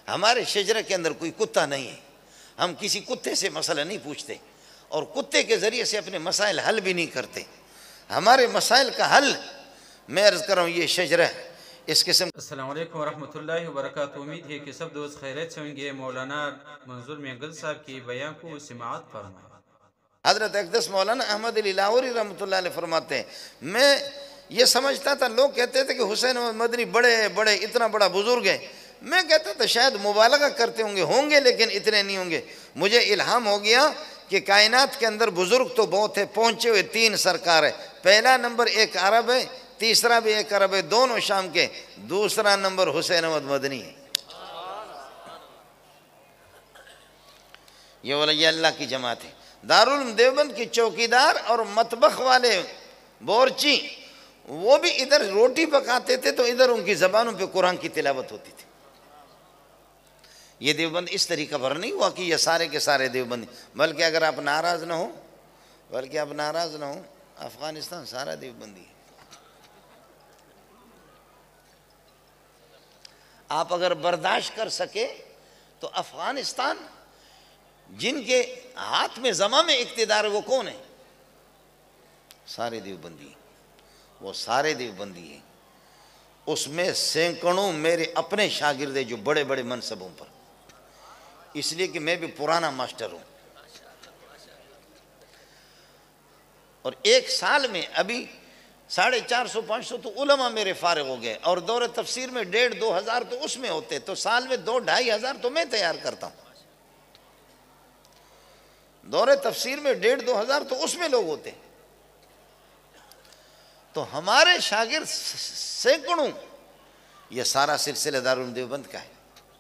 ہمارے شجرے کے اندر کوئی کتا نہیں ہے، ہم کسی کتے سے مسئلہ نہیں پوچھتے اور کتے کے ذریعے سے اپنے مسائل حل بھی نہیں کرتے. ہمارے مسائل کا حل میں عرض کر رہا ہوں یہ شجرہ ہے. اس قسم. السلام علیکم ورحمۃ اللہ وبرکاتہ. امید ہے کہ سب دوست خیریت سے ہوں گے. مولانا منظور مینگل صاحب کی بیان کو سماعت فرمائیں. حضرت اقدس مولانا احمد علی لاہوری رحمۃ اللہ علیہ فرماتے ہیں، میں یہ سمجھتا تھا، لوگ کہتے تھے کہ حسین احمد مدنی بڑے اتنا بڑا بزرگ ہے. میں کہتا تھا شاید مبالغہ کرتے ہوں گے لیکن اتنے نہیں ہوں گے. مجھے الہام ہو گیا کہ کائنات کے اندر بزرگ تو بہت ہے، پہنچے ہوئے 3 سرکار ہے. پہلا نمبر ایک عرب ہے، تیسرا بھی ایک عرب ہے، دونوں شام کے. دوسرا نمبر حسین احمد مدنی ہے. یہ ولی اللہ کی جماعت ہے. دارالعلوم دیوبند کی چوکیدار اور مطبخ والے بورچی، وہ بھی ادھر روٹی پکاتے تھے تو ادھر ان کی زبانوں پہ قرآن کی تلاوت ہوتی تھی. یہ دیوبند اس طریقہ پر نہیں ہوا کہ یہ سارے کے سارے دیوبندی، بلکہ اگر آپ ناراض نہ ہو افغانستان سارا دیوبندی ہے. آپ اگر برداشت کر سکے تو افغانستان جن کے ہاتھ میں زمام اقتدار ہے وہ کون ہے؟ سارے دیوبندی. وہ سارے دیوبندی ہیں. اس میں سینکڑوں میرے اپنے شاگرد ہیں جو بڑے بڑے منصبوں پر، اس لیے کہ میں بھی پرانا ماسٹر ہوں. اور ایک سال میں ابھی 450-500 تو علماء میرے فارغ ہو گئے، اور دور تفسیر میں 1,500-2 ہزار تو اس میں ہوتے، تو سال میں 2-2.5 ہزار تو میں تیار کرتا ہوں. دور تفسیر میں 1,500-2 ہزار تو اس میں لوگ ہوتے. تو ہمارے شاگرد سینکڑوں، یہ سارا سلسلہ دارالعلوم دیوبند کا ہے.